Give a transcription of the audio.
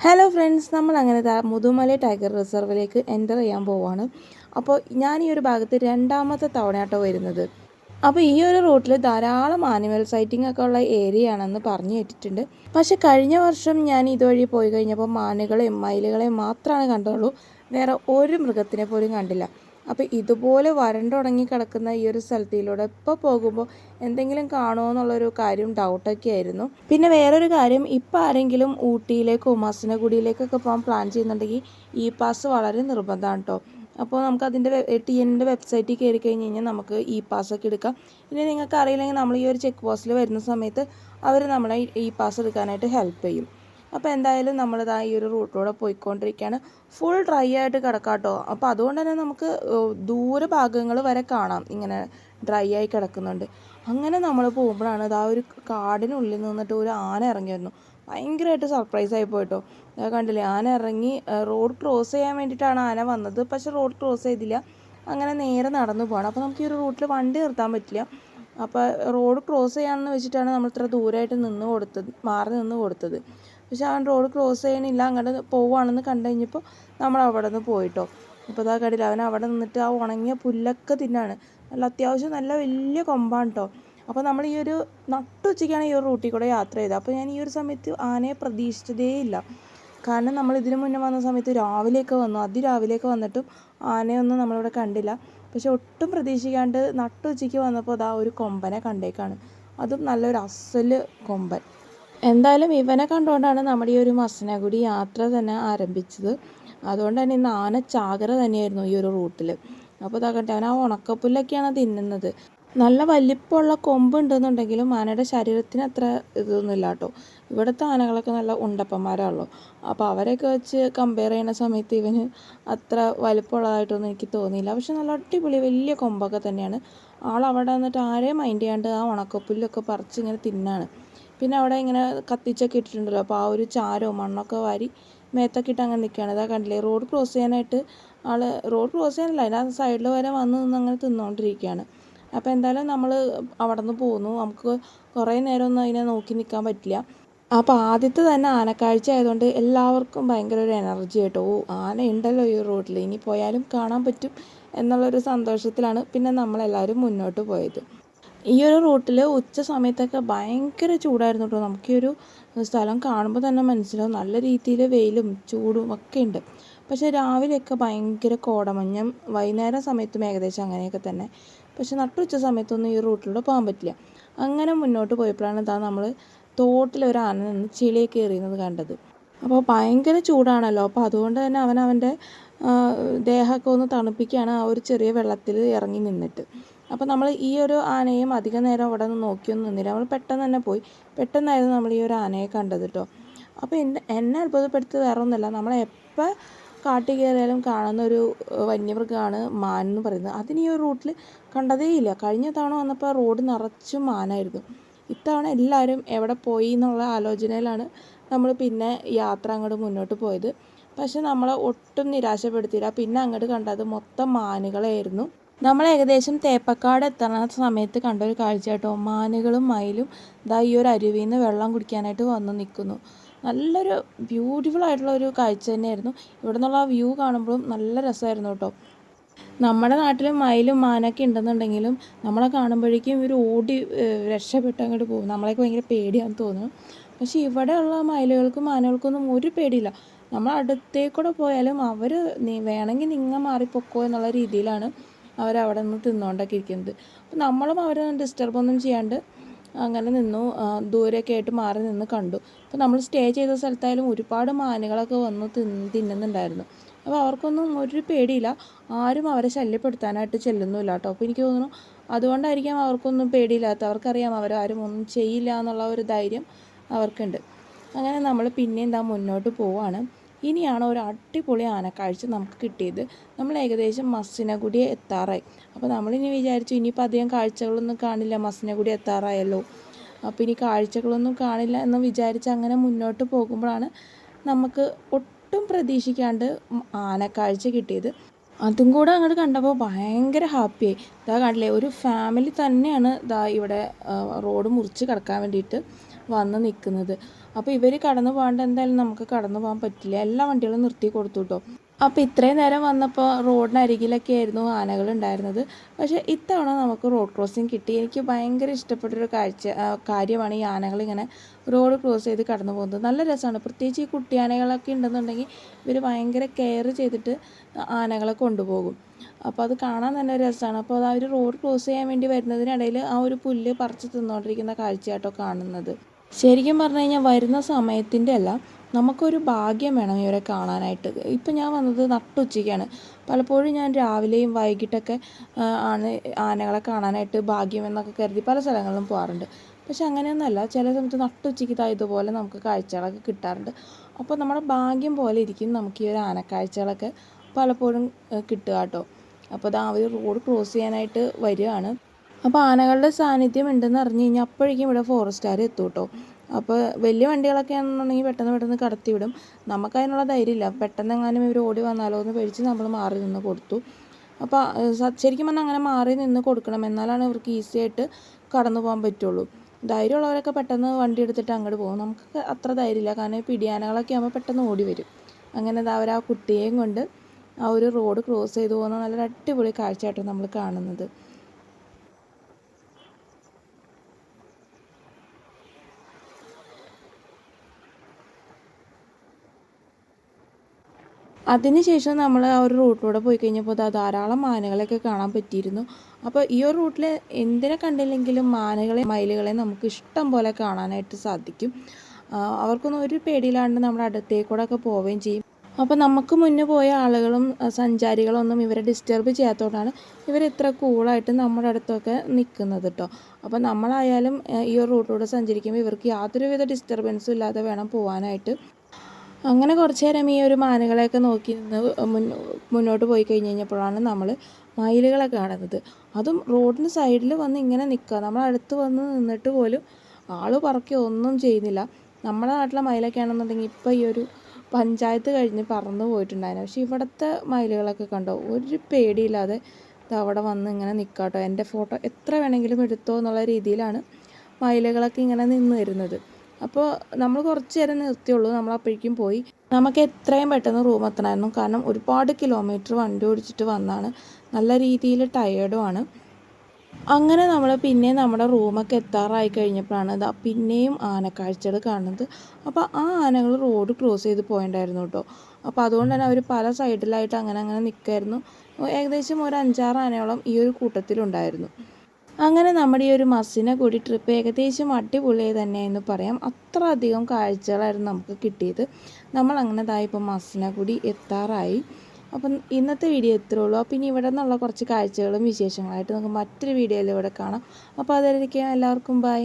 Hello friends, നമ്മൾ അങ്ങനെ Mudumalai tiger റിസർവിലേക്ക് enter ചെയ്യാൻ പോവുകയാണ്. അപ്പോൾ ഞാൻ ഈ ഒരു ഭാഗത്ത് രണ്ടാമത്തെ തവണയാട്ടോ വരുന്നത്. അപ്പോൾ ഈ ഒരു റൂട്ടിൽ ധാരാളം ആനിമൽ സൈറ്റിംഗ് ഒക്കെ ഉള്ള ഏരിയ ആണെന്ന് പറഞ്ഞു കേട്ടിട്ടുണ്ട്. പക്ഷെ കഴിഞ്ഞ വർഷം ഞാൻ ഇതുവഴി പോയി കഴിഞ്ഞപ്പോൾ മാനുകളെയും മയിലുകളെയും മാത്രമാണ് കണ്ടുള്ളൂ, വേറെ ഒരു മൃഗത്തിനെ പോലും കണ്ടില്ല. അപ്പോൾ ഇതുപോലെ വരണ്ടുണങ്ങി കിടക്കുന്ന ഈ ഒരു സ്ഥലത്തിലൂടെ ഇപ്പോൾ പോകുമ്പോൾ എന്തെങ്കിലും കാണുമോ എന്നുള്ളൊരു കാര്യം ഡൗട്ടൊക്കെ ആയിരുന്നു. പിന്നെ വേറൊരു കാര്യം, ഇപ്പോൾ ആരെങ്കിലും ഊട്ടിയിലേക്കോ മസനഗുഡിയിലേക്കൊക്കെ പോകാൻ പ്ലാൻ ചെയ്യുന്നുണ്ടെങ്കിൽ ഇ പാസ് വളരെ നിർബന്ധമാണ് കേട്ടോ. അപ്പോൾ നമുക്കതിൻ്റെ TNൻ്റെ വെബ്സൈറ്റിൽ കയറി കഴിഞ്ഞ് കഴിഞ്ഞാൽ നമുക്ക് ഇ പാസ്സൊക്കെ എടുക്കാം. ഇനി നിങ്ങൾക്ക് അറിയില്ലെങ്കിൽ നമ്മൾ ഈ ഒരു ചെക്ക് പോസ്റ്റിൽ വരുന്ന സമയത്ത് അവർ നമ്മളെ ഇ പാസ് എടുക്കാനായിട്ട് ഹെൽപ്പ് ചെയ്യും. അപ്പോൾ എന്തായാലും നമ്മളിതാ ഈ ഒരു റൂട്ടിലൂടെ പോയിക്കൊണ്ടിരിക്കുകയാണ്. ഫുൾ ഡ്രൈ ആയിട്ട് കിടക്കാം കേട്ടോ. അപ്പോൾ അതുകൊണ്ട് തന്നെ നമുക്ക് ദൂര ഭാഗങ്ങൾ വരെ കാണാം ഇങ്ങനെ ഡ്രൈ ആയി കിടക്കുന്നുണ്ട്. അങ്ങനെ നമ്മൾ പോകുമ്പോഴാണ് ഇതാ ഒരു കാടിനുള്ളിൽ നിന്നിട്ട് ഒരു ആന ഇറങ്ങി വരുന്നു. ഭയങ്കരമായിട്ട് സർപ്രൈസ് ആയി പോയിട്ടോ. കണ്ടില്ലേ, ആന ഇറങ്ങി റോഡ് ക്രോസ് ചെയ്യാൻ വേണ്ടിയിട്ടാണ് ആന വന്നത്. പക്ഷേ റോഡ് ക്രോസ് ചെയ്തില്ല, അങ്ങനെ നേരെ നടന്നു പോകണം. അപ്പോൾ നമുക്ക് ഈ ഒരു റൂട്ടിൽ വണ്ടി നിർത്താൻ പറ്റില്ല. അപ്പോൾ റോഡ് ക്രോസ് ചെയ്യാമെന്ന് വെച്ചിട്ടാണ് നമ്മൾ ഇത്ര ദൂരമായിട്ട് മാറി നിന്ന് കൊടുത്തത്. പക്ഷെ അവൻ റോഡ് ക്രോസ് ചെയ്യണില്ല, അങ്ങോട്ട് പോവുകയാണെന്ന് കണ്ടു കഴിഞ്ഞപ്പോൾ നമ്മൾ അവിടെ നിന്ന് പോയിട്ടോ. അപ്പോൾ അതാ കണ്ടില്ല, അവൻ അവിടെ നിന്നിട്ട് ആ ഉണങ്ങിയ പുല്ലൊക്കെ തിന്നാണ്. അത്യാവശ്യം നല്ല വലിയ കൊമ്പാണ് കേട്ടോ. അപ്പോൾ നമ്മൾ ഈ ഒരു നട്ടുച്ചയ്ക്കാണ് ഈ ഒരു റൂട്ടിൽ കൂടെ യാത്ര ചെയ്തത്. അപ്പോൾ ഞാൻ ഈ ഒരു സമയത്ത് ആനയെ പ്രതീക്ഷിച്ചതേ ഇല്ല. കാരണം നമ്മൾ ഇതിനു മുന്നേ വന്ന സമയത്ത് രാവിലെയൊക്കെ വന്നു, അതിരാവിലെയൊക്കെ വന്നിട്ടും ആനയൊന്നും നമ്മളിവിടെ കണ്ടില്ല. പക്ഷെ ഒട്ടും പ്രതീക്ഷിക്കാണ്ട് നട്ടുച്ചയ്ക്ക് വന്നപ്പോൾ അതാ ഒരു കൊമ്പനെ കണ്ടേക്കാണ്. അതും നല്ലൊരു അസല് കൊമ്പൻ. എന്തായാലും ഇവനെ കണ്ടുകൊണ്ടാണ് നമ്മുടെ ഈ ഒരു മസനഗുഡി യാത്ര തന്നെ ആരംഭിച്ചത്. അതുകൊണ്ട് തന്നെ ഇന്ന് ആന ചാകര തന്നെയായിരുന്നു ഈ ഒരു റൂട്ടിൽ. അപ്പോൾ ഇതാകട്ടെ, അവൻ ആ ഉണക്കപ്പുല്ലൊക്കെയാണ് തിന്നുന്നത്. നല്ല വലിപ്പമുള്ള കൊമ്പ് ഉണ്ടെന്നുണ്ടെങ്കിലും ആനയുടെ ശരീരത്തിന് അത്ര ഇതൊന്നുമില്ല കേട്ടോ. ഇവിടുത്തെ ആനകളൊക്കെ നല്ല ഉണ്ടപ്പന്മാരാണല്ലോ. അപ്പോൾ അവരെയൊക്കെ വെച്ച് കമ്പയർ ചെയ്യുന്ന സമയത്ത് ഇവന് അത്ര വലിപ്പമുള്ളതായിട്ടൊന്നും എനിക്ക് തോന്നിയില്ല. പക്ഷെ നല്ല അടിപൊളി വലിയ കൊമ്പൊക്കെ തന്നെയാണ്. ആളവിടെ വന്നിട്ട് ആരെയും മൈൻഡ് ചെയ്യാണ്ട് ആ ഉണക്കപ്പുല്ലൊക്കെ പറിച്ച് ഇങ്ങനെ തിന്നാണ്. പിന്നെ അവിടെ ഇങ്ങനെ കത്തിച്ചൊക്കെ ഇട്ടിട്ടുണ്ടല്ലോ, അപ്പോൾ ആ ഒരു ചാരോ മണ്ണൊക്കെ വാരി മേത്തൊക്കെ ഇട്ട് അങ്ങനെ നിൽക്കുകയാണ്. ഇതാ കണ്ടില്ലേ, റോഡ് ക്രോസ് ചെയ്യാനായിട്ട് റോഡ് ക്രോസ് ചെയ്യാനല്ല, അതിൻ്റെ സൈഡിൽ വരെ വന്ന് നിന്ന് അങ്ങനെ തിന്നുകൊണ്ടിരിക്കുകയാണ്. അപ്പോൾ എന്തായാലും നമ്മൾ അവിടെ നിന്ന് പോന്നു. നമുക്ക് കുറേ നേരമൊന്നും അതിനെ നോക്കി നിൽക്കാൻ പറ്റില്ല. അപ്പോൾ ആദ്യത്തെ തന്നെ ആനക്കാഴ്ച ആയതുകൊണ്ട് എല്ലാവർക്കും ഭയങ്കര ഒരു എനർജി ആയിട്ടോ. ആന ഉണ്ടല്ലോ ഈ റോഡിൽ, ഇനി പോയാലും കാണാൻ പറ്റും എന്നുള്ളൊരു സന്തോഷത്തിലാണ് പിന്നെ നമ്മളെല്ലാവരും മുന്നോട്ട് പോയത്. ഈ ഒരു റൂട്ടിൽ ഉച്ച സമയത്തൊക്കെ ഭയങ്കര ചൂടായിരുന്നു കേട്ടോ. നമുക്ക് ഈ ഒരു സ്ഥലം കാണുമ്പോൾ തന്നെ മനസ്സിലാവും നല്ല രീതിയിൽ വെയിലും ചൂടും ഒക്കെ ഉണ്ട്. പക്ഷേ രാവിലെയൊക്കെ ഭയങ്കര കോടമഞ്ഞും, വൈകുന്നേരം സമയത്തും ഏകദേശം അങ്ങനെയൊക്കെ തന്നെ. പക്ഷെ നട്ടുച്ച സമയത്തൊന്നും ഈ റൂട്ടിലൂടെ പോകാൻ പറ്റില്ല. അങ്ങനെ മുന്നോട്ട് പോയപ്പോഴാണ് നമ്മൾ തോട്ടിലൊരു ആന നിന്ന് ചെളിയൊക്കെ എറിയുന്നത് കണ്ടത്. അപ്പോൾ ഭയങ്കര ചൂടാണല്ലോ, അപ്പോൾ അതുകൊണ്ട് തന്നെ അവൻ്റെ ദേഹമൊക്കെ ഒന്ന് തണുപ്പിക്കുകയാണ് ആ ഒരു ചെറിയ വെള്ളത്തിൽ ഇറങ്ങി നിന്നിട്ട്. അപ്പോൾ നമ്മൾ ഈ ഒരു ആനയും അധിക നേരം അവിടെ നിന്ന് നോക്കിയൊന്നും നിന്നില്ല. നമ്മൾ പെട്ടെന്ന് തന്നെ പോയി. പെട്ടെന്നായിരുന്നു നമ്മൾ ഈ ഒരു ആനയെ കണ്ടത് കേട്ടോ. അപ്പോൾ എന്നെ അത്ഭുതപ്പെടുത്തി വേറെ ഒന്നുമല്ല, നമ്മളെപ്പോൾ കാട്ടിൽ കയറിയാലും കാണുന്ന ഒരു വന്യമൃഗമാണ് മാൻ എന്ന് പറയുന്നത്. അതിന് ഈ ഒരു റൂട്ടിൽ കണ്ടതേയില്ല. കഴിഞ്ഞ തവണ വന്നപ്പോൾ റോഡ് നിറച്ചും മാനായിരുന്നു. ഇത്തവണ എല്ലാവരും എവിടെ പോയി എന്നുള്ള ആലോചനയിലാണ് നമ്മൾ പിന്നെ യാത്ര അങ്ങോട്ട് മുന്നോട്ട് പോയത്. പക്ഷെ നമ്മളെ ഒട്ടും നിരാശപ്പെടുത്തിയില്ല. പിന്നെ അങ്ങോട്ട് കണ്ടത് മൊത്തം മാനുകളായിരുന്നു. നമ്മൾ ഏകദേശം തേപ്പക്കാട് എത്തുന്ന സമയത്ത് കണ്ടൊരു കാഴ്ച കേട്ടോ. മാനുകളും മയിലും ഇതാ ഈ ഒരു അരുവിയിൽ നിന്ന് വെള്ളം കുടിക്കാനായിട്ട് വന്ന് നിൽക്കുന്നു. നല്ലൊരു ബ്യൂട്ടിഫുൾ ആയിട്ടുള്ള ഒരു കാഴ്ച തന്നെയായിരുന്നു. ഇവിടെ നിന്നുള്ള ആ വ്യൂ കാണുമ്പോഴും നല്ല രസമായിരുന്നു കേട്ടോ. നമ്മുടെ നാട്ടിലും മയിലും മാനൊക്കെ ഉണ്ടെന്നുണ്ടെങ്കിലും നമ്മളെ കാണുമ്പോഴേക്കും ഇവർ ഓടി രക്ഷപ്പെട്ട് അങ്ങോട്ട് പോകും. നമ്മളെയൊക്കെ ഭയങ്കര പേടിയാണെന്ന് തോന്നുന്നു. പക്ഷേ ഇവിടെയുള്ള മയിലുകൾക്കും മാനുകൾക്കൊന്നും ഒരു പേടിയില്ല. നമ്മൾ അടുത്തേക്കൂടെ പോയാലും അവർ വേണമെങ്കിൽ നിങ്ങൾ മാറിപ്പൊക്കോ എന്നുള്ള രീതിയിലാണ് അവരവിടെ നിന്ന് തിന്നുകൊണ്ടൊക്കെ ഇരിക്കുന്നത്. അപ്പോൾ നമ്മളും അവരെ ഡിസ്റ്റർബൊന്നും ചെയ്യാണ്ട് അങ്ങനെ നിന്നു. ദൂരെയൊക്കെ ആയിട്ട് മാറി നിന്ന് കണ്ടു. അപ്പോൾ നമ്മൾ സ്റ്റേ ചെയ്ത സ്ഥലത്തായാലും ഒരുപാട് മാനുകളൊക്കെ വന്ന് തിന്നുന്നുണ്ടായിരുന്നു. അപ്പോൾ അവർക്കൊന്നും ഒരു പേടിയില്ല. ആരും അവരെ ശല്യപ്പെടുത്താനായിട്ട് ചെല്ലുന്നുമില്ല കേട്ടോ. അപ്പോൾ എനിക്ക് തോന്നുന്നു അതുകൊണ്ടായിരിക്കാം അവർക്കൊന്നും പേടിയില്ലാത്ത. അവർക്കറിയാം അവരാരും ഒന്നും ചെയ്യില്ല എന്നുള്ള ഒരു ധൈര്യം അവർക്കുണ്ട്. അങ്ങനെ നമ്മൾ പിന്നെയും മുന്നോട്ട് പോവുകയാണ്. ഇനിയാണ് ഒരു അടിപൊളി ആനക്കാഴ്ച നമുക്ക് കിട്ടിയത്. നമ്മൾ ഏകദേശം മസനഗുഡി എത്താറായി. അപ്പോൾ നമ്മളിനി വിചാരിച്ചു ഇനിയിപ്പോൾ അധികം കാഴ്ചകളൊന്നും കാണില്ല, മസനഗുഡി എത്താറായല്ലോ, അപ്പോൾ ഇനി കാഴ്ചകളൊന്നും കാണില്ല എന്ന് വിചാരിച്ച് അങ്ങനെ മുന്നോട്ട് പോകുമ്പോഴാണ് നമുക്ക് ഒട്ടും പ്രതീക്ഷിക്കാണ്ട് ആനക്കാഴ്ച കിട്ടിയത്. അതും കൂടെ അങ്ങോട്ട് കണ്ടപ്പോൾ ഭയങ്കര ഹാപ്പിയായി. ഇതാ കണ്ടില്ലേ, ഒരു ഫാമിലി തന്നെയാണ് ഇവിടെ റോഡ് മുറിച്ച് കിടക്കാൻ വേണ്ടിയിട്ട് വന്ന് നിൽക്കുന്നത്. അപ്പോൾ ഇവർ കടന്നു പോകാണ്ട് എന്തായാലും നമുക്ക് കടന്നു പോകാൻ പറ്റില്ല. എല്ലാ വണ്ടികളും നിർത്തി കൊടുത്തു കേട്ടോ. അപ്പോൾ ഇത്രയും നേരം വന്നപ്പോൾ റോഡിനരികിലൊക്കെ ആയിരുന്നു ആനകൾ ഉണ്ടായിരുന്നത്. പക്ഷേ ഇത്തവണ നമുക്ക് റോഡ് ക്രോസിങ് കിട്ടി. എനിക്ക് ഭയങ്കര ഇഷ്ടപ്പെട്ടൊരു കാര്യമാണ് ഈ ആനകളിങ്ങനെ റോഡ് ക്രോസ് ചെയ്ത് കടന്നു പോകുന്നത്. നല്ല രസമാണ്. പ്രത്യേകിച്ച് ഈ കുട്ടി ആനകളൊക്കെ ഉണ്ടെന്നുണ്ടെങ്കിൽ ഇവർ ഭയങ്കര കെയർ ചെയ്തിട്ട് ആനകളെ കൊണ്ടുപോകും. അപ്പോൾ അത് കാണാൻ തന്നെ രസമാണ്. അപ്പോൾ അത് അവർ റോഡ് ക്രോസ് ചെയ്യാൻ വേണ്ടി വരുന്നതിനിടയിൽ ആ ഒരു പുല്ല് പറിച്ച് തിന്നുകൊണ്ടിരിക്കുന്ന കാഴ്ചയായിട്ടോ കാണുന്നത്. ശരിക്കും പറഞ്ഞു കഴിഞ്ഞാൽ വരുന്ന സമയത്തിൻ്റെ അല്ല, നമുക്കൊരു ഭാഗ്യം വേണം ഇവരെ കാണാനായിട്ട്. ഇപ്പം ഞാൻ വന്നത് നട്ടുച്ചയ്ക്കാണ്. പലപ്പോഴും ഞാൻ രാവിലെയും വൈകിട്ടൊക്കെ ആണ് ആനകളെ കാണാനായിട്ട് ഭാഗ്യമെന്നൊക്കെ കരുതി പല സ്ഥലങ്ങളിലും പോകാറുണ്ട്. പക്ഷെ അങ്ങനെയൊന്നുമല്ല, ചില സമയത്ത് നട്ടുച്ചയ്ക്ക് ഇതുപോലെ നമുക്ക് കാഴ്ചകളൊക്കെ കിട്ടാറുണ്ട്. അപ്പോൾ നമ്മുടെ ഭാഗ്യം പോലെ ഇരിക്കും നമുക്ക് ഈ ഒരു ആനക്കാഴ്ചകളൊക്കെ പലപ്പോഴും കിട്ടുക കേട്ടോ. അപ്പോൾ അത് അവർ റോഡ് ക്രോസ് ചെയ്യാനായിട്ട് വരികയാണ്. അപ്പോൾ ആനകളുടെ സാന്നിധ്യം ഉണ്ടെന്ന് അറിഞ്ഞ് കഴിഞ്ഞാൽ അപ്പോഴേക്കും ഇവിടെ ഫോറസ്റ്റുകാർ എത്തും കേട്ടോ. അപ്പോൾ വലിയ വണ്ടികളൊക്കെ ആണെന്നുണ്ടെങ്കിൽ പെട്ടെന്ന് കടത്തി വിടും. നമുക്കതിനുള്ള ധൈര്യമില്ല. പെട്ടെന്നെങ്ങാനും ഇവർ ഓടി വന്നാലോ എന്ന് പേടിച്ച് നമ്മൾ മാറി നിന്ന് കൊടുത്തു. അപ്പോൾ ശരിക്കും പറഞ്ഞാൽ അങ്ങനെ മാറി നിന്ന് കൊടുക്കണം, എന്നാലാണ് ഇവർക്ക് ഈസി ആയിട്ട് കടന്നു പോകാൻ പറ്റുള്ളൂ. ധൈര്യമുള്ളവരൊക്കെ പെട്ടെന്ന് വണ്ടി എടുത്തിട്ട് അങ്ങോട്ട് പോകും. നമുക്ക് അത്ര ധൈര്യമില്ല, കാരണം ഈ പിടിയാനകളൊക്കെ ആകുമ്പോൾ പെട്ടെന്ന് ഓടി വരും. അങ്ങനെ അവർ ആ കുട്ടിയെയും കൊണ്ട് ആ ഒരു റോഡ് ക്രോസ് ചെയ്ത് പോകുന്ന നല്ലൊരു അടിപൊളി കാഴ്ചയായിട്ടാണ് നമ്മൾ കാണുന്നത്. അതിനുശേഷം നമ്മൾ ആ ഒരു റൂട്ടിലൂടെ പോയി കഴിഞ്ഞപ്പോൾ ധാരാളം മാനുകളെയൊക്കെ കാണാൻ പറ്റിയിരുന്നു. അപ്പോൾ ഈ ഒരു റൂട്ടിൽ എന്തിനെ കണ്ടില്ലെങ്കിലും മാനുകളെ മയിലുകളെ നമുക്ക് ഇഷ്ടം പോലെ കാണാനായിട്ട് സാധിക്കും. അവർക്കൊന്നും ഒരു പേടിയില്ലാണ്ട് നമ്മുടെ അടുത്തേക്കൂടെ ഒക്കെ പോവുകയും ചെയ്യും. അപ്പോൾ നമുക്ക് മുന്നേ പോയ ആളുകളും സഞ്ചാരികളൊന്നും ഇവരെ ഡിസ്റ്റർബ് ചെയ്യാത്തതുകൊണ്ടാണ് ഇവർ ഇത്ര കൂളായിട്ട് നമ്മുടെ അടുത്തൊക്കെ നിൽക്കുന്നത് കേട്ടോ. അപ്പോൾ നമ്മളായാലും ഈ ഒരു റൂട്ടിലൂടെ സഞ്ചരിക്കുമ്പോൾ ഇവർക്ക് യാതൊരുവിധ ഡിസ്റ്റർബൻസും ഇല്ലാതെ വേണം പോകാനായിട്ട്. അങ്ങനെ കുറച്ച് നേരം ഈ ഒരു മാനുകളെയൊക്കെ നോക്കി നിന്ന് മുന്നോട്ട് പോയി കഴിഞ്ഞ് കഴിഞ്ഞപ്പോഴാണ് നമ്മൾ മയിലുകളെ കാണുന്നത്. അതും റോഡിന് സൈഡിൽ വന്ന് ഇങ്ങനെ നിൽക്കുക. നമ്മളടുത്ത് വന്ന് നിന്നിട്ട് പോലും ആൾ പറക്കി ഒന്നും ചെയ്യുന്നില്ല. നമ്മുടെ നാട്ടിലെ മയിലൊക്കെ ആണെന്നുണ്ടെങ്കിൽ ഇപ്പോൾ ഈ ഒരു പഞ്ചായത്ത് കഴിഞ്ഞ് പറന്ന് പോയിട്ടുണ്ടായിരുന്നു. പക്ഷേ ഇവിടുത്തെ മയിലുകളൊക്കെ കണ്ടോ, ഒരു പേടിയില്ലാതെ അവിടെ വന്ന് ഇങ്ങനെ നിൽക്കുക കേട്ടോ. എൻ്റെ ഫോട്ടോ എത്ര വേണമെങ്കിലും എടുത്തോ എന്നുള്ള രീതിയിലാണ് മയിലുകളൊക്കെ ഇങ്ങനെ നിന്ന് വരുന്നത്. അപ്പോൾ നമ്മൾ കുറച്ച് നേരം നിർത്തിയുള്ളൂ, നമ്മൾ അപ്പോഴേക്കും പോയി. നമുക്ക് എത്രയും പെട്ടെന്ന് റൂം എത്തണമായിരുന്നു, കാരണം ഒരുപാട് കിലോമീറ്റർ വണ്ടി ഓടിച്ചിട്ട് വന്നാണ്, നല്ല രീതിയിൽ ടയേർഡുമാണ്. അങ്ങനെ നമ്മൾ പിന്നെ നമ്മുടെ റൂമൊക്കെ എത്താറായി കഴിഞ്ഞപ്പോഴാണ് പിന്നെയും ആനക്കാഴ്ചകൾ കാണുന്നത്. അപ്പോൾ ആ ആനകൾ റോഡ് ക്രോസ് ചെയ്ത് പോയിട്ടുണ്ടായിരുന്നു കേട്ടോ. അപ്പോൾ അതുകൊണ്ട് തന്നെ അവർ പല സൈഡിലായിട്ട് അങ്ങനെ നിൽക്കുമായിരുന്നു. ഏകദേശം ഒരു 5-6 ആനയോളം ഈ ഒരു കൂട്ടത്തിലുണ്ടായിരുന്നു. അങ്ങനെ നമ്മുടെ ഈ ഒരു മസിനഗുഡി ട്രിപ്പ് ഏകദേശം അടിപൊളിയായി തന്നെയെന്ന് പറയാം. അത്ര അധികം കാഴ്ചകളായിരുന്നു നമുക്ക് കിട്ടിയത്. നമ്മൾ അങ്ങനെ ഇപ്പോൾ മസിനഗുഡി എത്താറായി. അപ്പം ഇന്നത്തെ വീഡിയോ ഇത്രേ ഉള്ളൂ. അപ്പോൾ ഇനി ഇവിടെ നിന്നുള്ള കുറച്ച് കാഴ്ചകളും വിശേഷങ്ങളായിട്ട് നമുക്ക് മറ്റൊരു വീഡിയോയിൽ ഇവിടെ കാണാം. അപ്പോൾ അതായിരിക്കും എല്ലാവർക്കും ബൈ.